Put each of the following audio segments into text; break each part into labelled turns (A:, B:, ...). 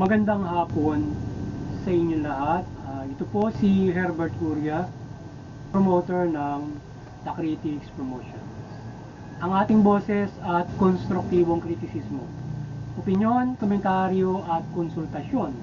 A: Magandang hapon sa inyo lahat. Ito po si Herbert Curia, promoter ng The Critics Promotions. Ang ating boses at konstruktibong kritisismo, opinyon, komentaryo at konsultasyon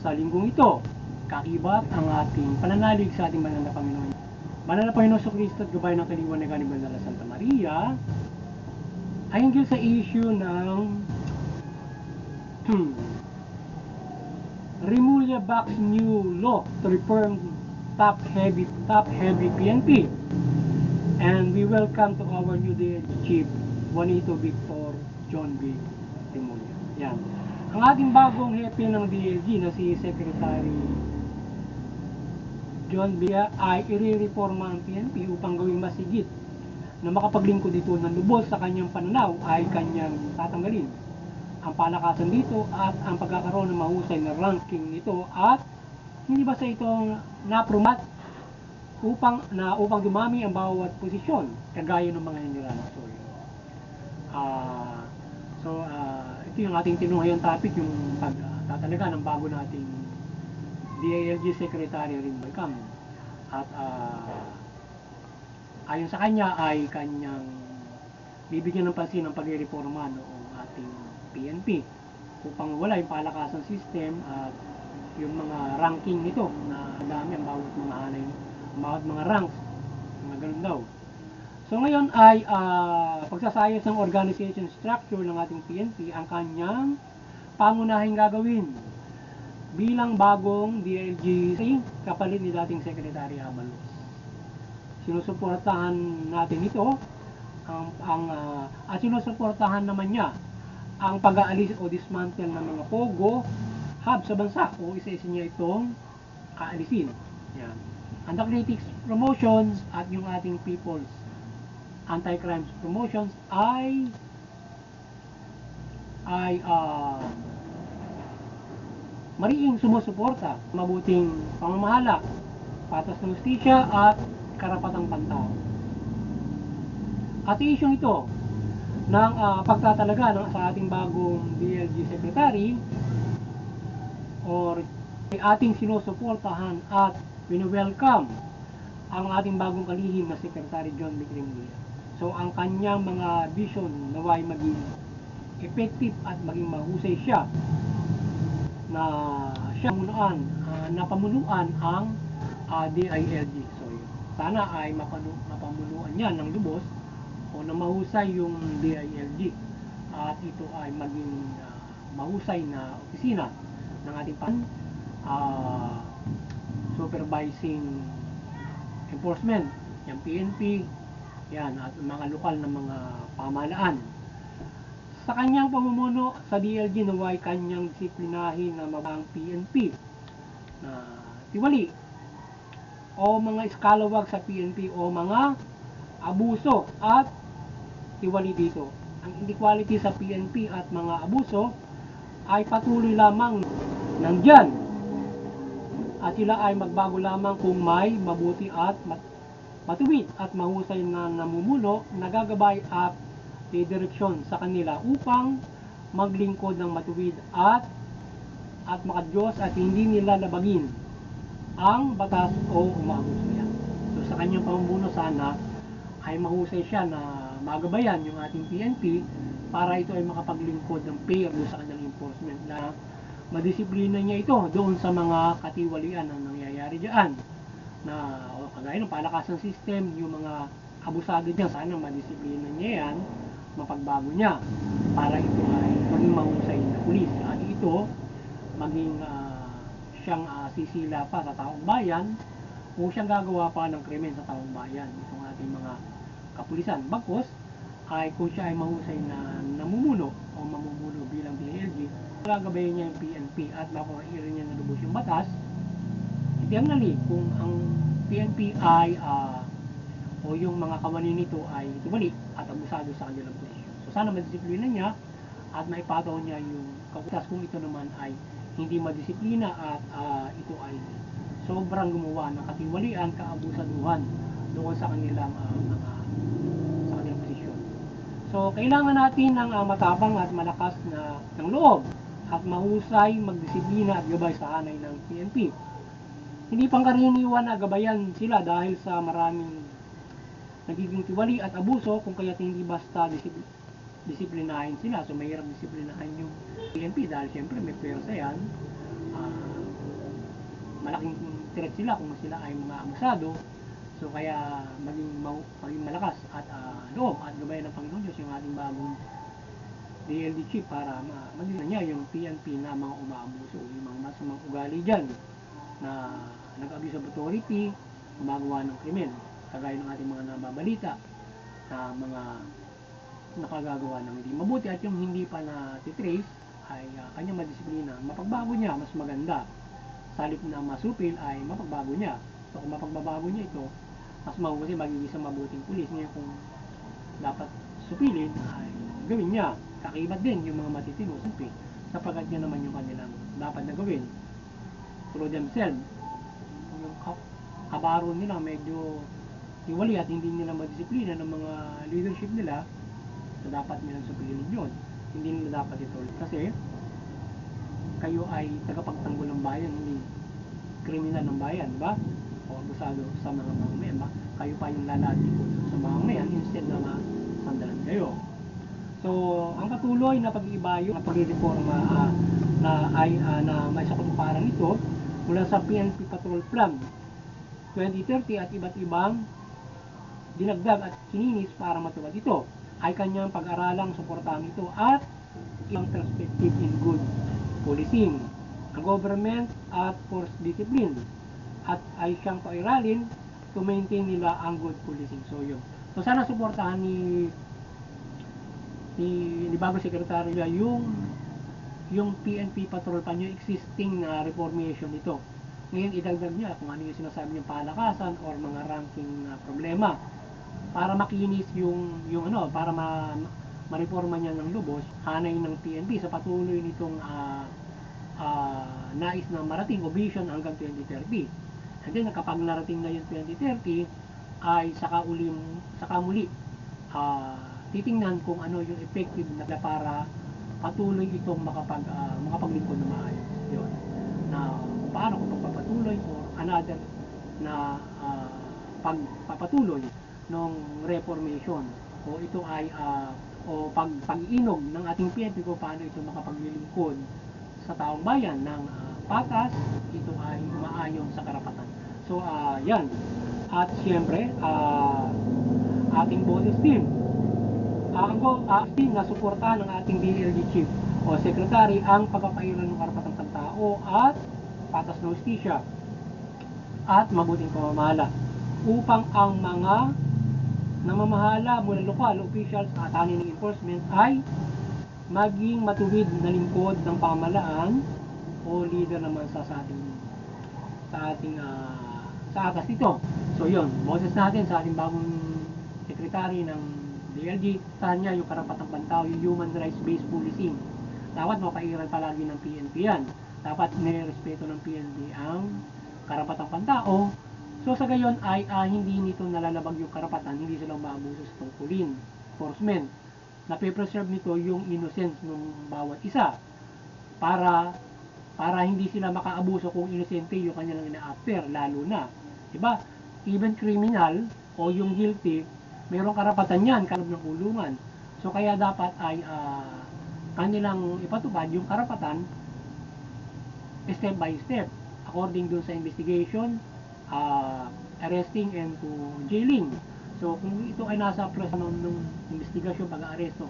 A: sa linggong ito, kaibat ang ating pananalig sa ating banal na Panginoon. Banal na Panginoon Kristo at gabay ng kaliwanagan ni Banal na Santa Maria ay hinggil sa issue ng Remulla backs new law to reform top-heavy PNP. And we welcome to our new DLG Chief, Juanito Victor John B. Remulla. Yan. Ang ating bagong hepe ng DLG na si Secretary John B. ay i-reforma ang PNP upang gawing masigit na makapaglingkod dito ng lubos sa kanyang pananaw ay kanyang tatanggalin ang palakasan dito at ang pagkakaroon ng mahusay na ranking nito at hindi ba sa itong napromat upang dumami ang bawat posisyon kagaya ng mga hinirang. Ito yung ating tinunghayang topic, yung pagtatalaga ng bago nating DILG Secretary rin welcome. At ayon sa kanya ay kanyang bibigyan ng pansin ng pag-reforma noong ating PNP upang wala yung palakasan system at yung mga ranking nito na dami ang bawat mga hanay, bawat mga ranks, mga ganun daw. So ngayon ay pagsasayos ng organization structure ng ating PNP ang kanyang pangunahing gagawin bilang bagong DLG kapalit ni dating Secretary Abalos. Sinusuportahan natin ito at sinusuportahan naman niya ang pag-aalis o dismantle ng mga pogo hub sa bansa o isa-isa niya itong aalisin. Yan. Ang The Critics Promotions at yung ating People's Anti-Crimes Promotions ay mariing sumusuporta mabuting pamamahala, patas ng hustisya at karapatang pantao. At isyong ito ng pagtatalaga sa ating bagong DLG Secretary or ating sinusuportahan at wini-welcome ang ating bagong kalihim na Secretary John B. Remulla. So ang kanyang mga vision naway maging effective at maging mahusay siya na napamunuan ang DILG. So sana ay mapamunuan niya ng lubos o na mahusay yung DILG at ito ay maging mahusay na opisina ng ating supervising enforcement, yung PNP, yan, at mga lokal na mga pamahalaan. Sa kanyang pamumuno sa DLG naway kanyang disiplinahin na mabang PNP na tiwali o mga iskalawag sa PNP o mga abuso at tiwali dito. Ang inequality sa PNP at mga abuso ay patuloy lamang nandyan at sila ay magbago lamang kung may mabuti at matuwid at mahusay na namumuno, nagagabay at direksyon sa kanila upang maglingkod ng matuwid at makadiyos at hindi nila labagin ang batas o umaabuso yan. So sa kanyang pamumuno sana ay mahusay siya na magabayan yung ating PNP para ito ay makapaglingkod ng fair sa kanyang enforcement na madisiplina niya ito doon sa mga katiwalian na nangyayari dyan na kagaya ng palakasan system, yung mga abusado dyan, sana madisiplina niya yan, mapagbago niya para ito ay maging mahusay na pulis at ito maging siyang sisila pa sa taong bayan o siyang gagawa pa ng krimen sa taong bayan, itong ating mga kapulisan. Bagkus ay kung siya ay mahusay na namumuno o mamumuno bilang DLG, gagabayan niya yung PNP at makuha niya na lubos yung batas. Ideally, kung ang PNP ay o yung mga kawani nito ay tumali at abusado sa kanilang posisyon. So sana madisiplina niya at maipataw niya yung kakutas kung ito naman ay hindi madisiplina at ito ay sobrang gumawa ng katiwalian, kaabusaduhan doon sa kanilang posisyon. So kailangan natin ng matapang at malakas na ng loob at mahusay magdisiplina at gabay sa hanay ng PNP. Hindi pangkaraniwan na gabayan sila dahil sa maraming nagiging tiwali at abuso kung kaya't hindi basta disiplinahin sila. So mahirap disiplinahin yung PNP dahil siyempre may pwersa yan. Malaking threat sila kung sila ay mga abusado. So kaya maging malakas at loob at gabayan ng Panginoon Diyos yung ating bagong DLG chief para maging niya yung PNP na mga umaabuso, yung mga masamang ugali dyan na nag-abuse of authority, gumagawa ng krimen, kagaya ng ating mga nababalita na mga nakagagawa ng hindi mabuti at yung hindi pa na titrace ay kanyang madisiplina, mapagbago niya, mas maganda. Salip na masupil ay mapagbago niya. So kung mapagbabago niya ito, mas mabuti magiging isang mabuting pulis. Ngayon kung dapat supilin ay gawin niya. Kakibat din yung mga matitino, siyempre, sapagkat niya naman yung kanilang dapat na gawin through themselves. Yung kabaro nila medyo iwali at hindi nila madisiplina ng mga leadership nila, so dapat nilang supilin yun. Hindi nila dapat ito. Kasi kayo ay tagapagtanggol ng bayan, hindi kriminal ng bayan, di ba? O abusado sa mga mamamayan, ba? Kayo pa yung lalati sa mamamayan instead na masandalan kayo. So, ang patuloy na pag-iibayo, na pag-reforma na may sa katuparan ito mula sa PNP Patrol Plan 2030 at iba't ibang dinagdag at sininis para matupad ito ay kanyang pag-aralang suportahan ito at ibang perspective in good policing, ang government at force discipline at ay siyang pairalin to maintain nila ang good policing. So yun. So sana suportahan ni bagong sekretary yung PNP Patrol pa yung existing na reformation nito. Ngayon idagdag niya kung ano yung sinasabi niyang palakasan or mga ranking na problema para makinis yung ano, para ma-reforma niya ng lubos hanay ng PNP sa patuloy nitong nais na marating o vision hanggang 2030. And then kapag narating na yung 2030 ay saka muli titingnan kung ano yung effective na para patuloy itong makapaglingkod na maayos. Yun. Na kung paano kung pagpapatuloy o another na pagpapatuloy ng reformation o ito ay o pag-iinog ng ating PNP kung paano ito makapaglilingkod sa taong bayan ng patas, ito ay umaayon sa karapatan. So, yan. At siyempre, ating boses team. Ang team na suportahan ng ating DLG Chief o Secretary ang pagpapairal ng karapatang pantao at patas na hustisya at mabuting pamamahala upang ang mga namamahala mula lokal officials at aning enforcement ay maging matuwid na lingkod ng pamahalaan o leader naman sa atas nito. So yun, boses natin sa ating bagong secretary ng DLG, saan niya yung karapatang pantao, yung human rights based policing. Dapat mapairal palagi ng PNP yan. Dapat nirespeto ng PNP ang karapatang pantao. So sa gayon ay hindi nito nalalabag yung karapatan, hindi sila umaabuso sa tungkulin, enforcement. Nape-preserve nito yung innocence ng bawat isa para hindi sila makaabuso kung inosente yung kanilang ina-after, lalo na. Diba? Even criminal o yung guilty, mayroong karapatan yan, kalab ng kulungan. So kaya dapat ay kanilang ipatupad yung karapatan step by step according dun sa investigation, arresting and to jailing. So kung ito ay nasa proseso ng investigasyon, pag-aaresto,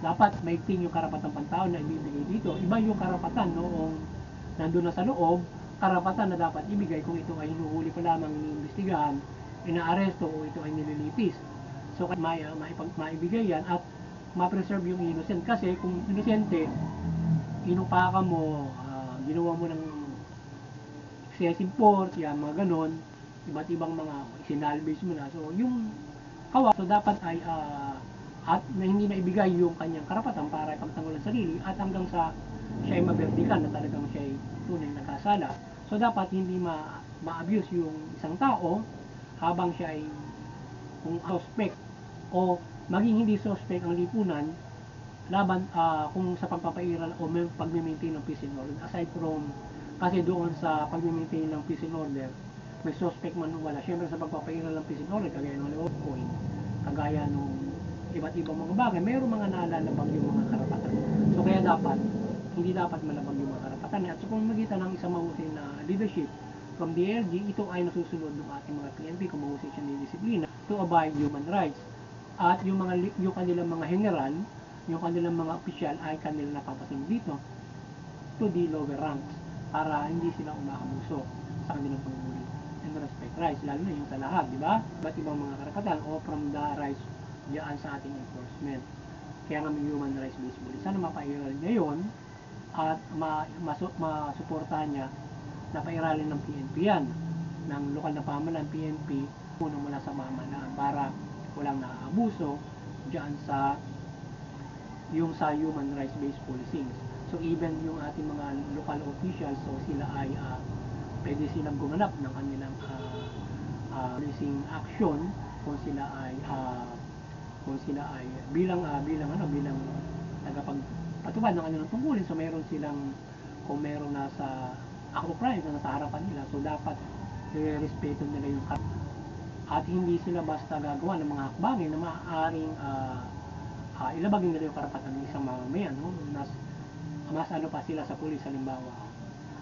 A: dapat maigting yung karapatang pantao na ibibigay dito. Iba yung karapatan noong nandun na sa loob, karapatan na dapat ibigay kung ito ay hinuhuli pa lamang iniimbestigahan, inaaresto o ito ay nililitis. So maibigay yan at ma-preserve yung innocent. Kasi kung inosente, inupaka mo, ginawa mo ng excessive force, yan, mga ganon, iba't ibang mga sinalvage mo na. So yung so dapat ay at na hindi na ibigay yung kanyang karapatan para ipagtanggol ang sarili at hanggang sa siya ay maberdikan na talagang siya ay tunay nagkasala. So dapat hindi ma-abuse yung isang tao habang siya ay kung suspect o maging hindi suspect ang lipunan laban kung sa pagpapairal o pag-maintain ng peace and order. Aside from, kasi doon sa pag-maintain ng peace and order, may suspect man o wala. Siyempre sa pagpapairal ng peace and order, kagaya ng Lordcoin, kagaya nung iba't ibang mga bagay, mayroong mga nalalabag yung mga karapatan. So kaya dapat, hindi dapat malabag yung mga karapatan. At sa pamamagitan ng isang mahusay na leadership from DLG, ito ay nasusunod ng ating mga PNP kung mahusay siya ng disiplina to abide human rights. At yung kanilang mga general, yung kanilang mga opisyal ay kanilang napapasin dito to the lower ranks para hindi sila umaabuso sa kanilang pamumuno and respect rights, lalo na yung sa lahat, di ba? Ba't ibang mga karapatan o from the rights diyan sa ating enforcement. Kaya nga may human rights based policy. Sana mapairal niya yun at masuportahan niya na pairalin ng PNP yan, ng lokal na pamahalaan PNP, unang mula sa pamahalaan para walang naaabuso diyan sa human rights based policing. So even yung ating mga local officials, so sila ay pwede silang gumanap ng kanilang policing action kung sila ay bilang tagapagpatupad ng kanilang tungkulin. So meron silang, kung meron nasa act of crime na nasa harapan nila, so dapat i-respeto nila yung at hindi sila basta gagawa ng mga hakbangin na maaaring ilabagin nila yung karapatan ng isang mamamayan, no? Mas ano pa sila sa pulis, halimbawa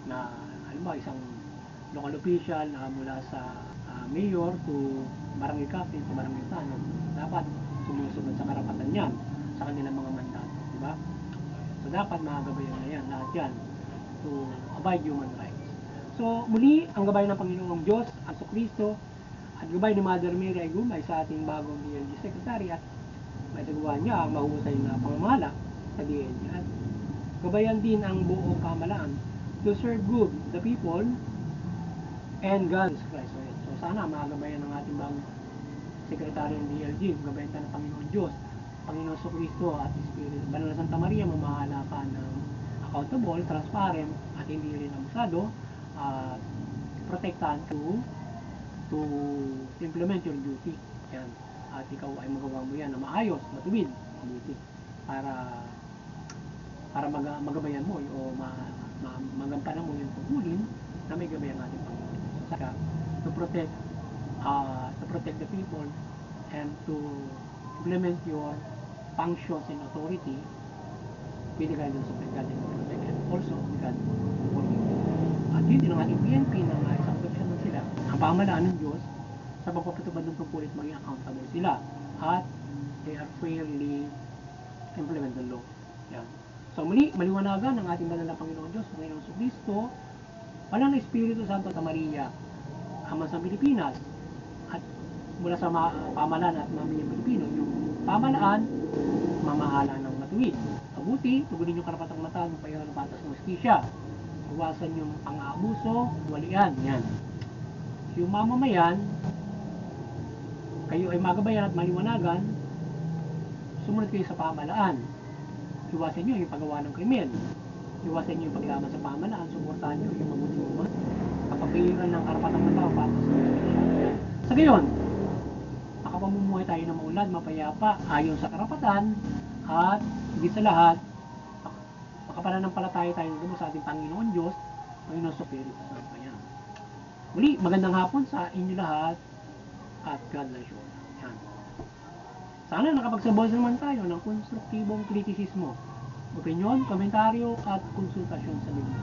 A: na isang local official na mula sa mayor to barangay captain to barangay tanod, dapat sumusunod sa karapatan niyan sa kanilang mga mandato, di ba? So dapat makagabayan na yan, lahat yan to abide human rights. So muli, ang gabay ng Panginoong Diyos, ang Kristo, at gabay ni Mother Mary ay gumay sa ating bagong DLG Secretary at may nagawa niya ang mahusay na pamamahala sa DLG at gabayan din ang buong pamahalaan to serve good the people and God is Christ. So sana magabayan ng ating bagong Secretary ng DLG, gabayan tayo ng Panginoon Diyos, Panginoon Kristo at Espiritu. Banal na Santa Maria, mamahala ka ng accountable, transparent at hindi rin abusado, protektahan to implement your duty. Yan. At ikaw ay magawa mo yan na maayos, matuwid, mabuti para magabayan mo o magampanan mo yung tungkulin na may gabayan ating Panginoon. So, saka, to protect the people and to implement your functions and authority with the guidance of the God and also the God for you. At yun din ang ating PNP na isang proteksyon sila, ang pamahalaan ng Diyos sa pagpapatupad ng tungkulit maging accountable sila at they are fairly implement the law. Yan. So muli, maliwanagan ng ating banal na Panginoon Diyos, Panginoong Kristo, Banal na Espiritu Santo at Maria, Ama sa Pilipinas, at mula sa pamahalaan at mamamayang Pilipino, yung pamahalaan, mamahala ng matuwid. Mabuti, tugunin yung karapatang mata ng payaran ng patas ng justisya. Iwasan yung pang-aabuso, walian. Yan. Yung mamamayan, kayo ay magabayan at maliwanagan, sumunod kayo sa pamahalaan. Iwasan nyo yung paggawa ng krimen. Iwasan nyo yung paglaban sa pamahalaan. Suportahan nyo yung mabuting umat. Kapag-iiran ng karapatang matao, patas ng justisya. Sa gayon, makapamumuhay tayo ng maunlad, mapayapa, ayon sa karapatan, at higit sa lahat, makapananampalataya tayo ng sa ating Panginoon Diyos, Panginoon sa Espiritu Santo. Yan. Muli, magandang hapon sa inyo lahat, at God bless you. Yan. Sana nakapagsabaw naman tayo ng konstruktibong kritisismo, opinyon, komentaryo, at konsultasyon sa Biblia.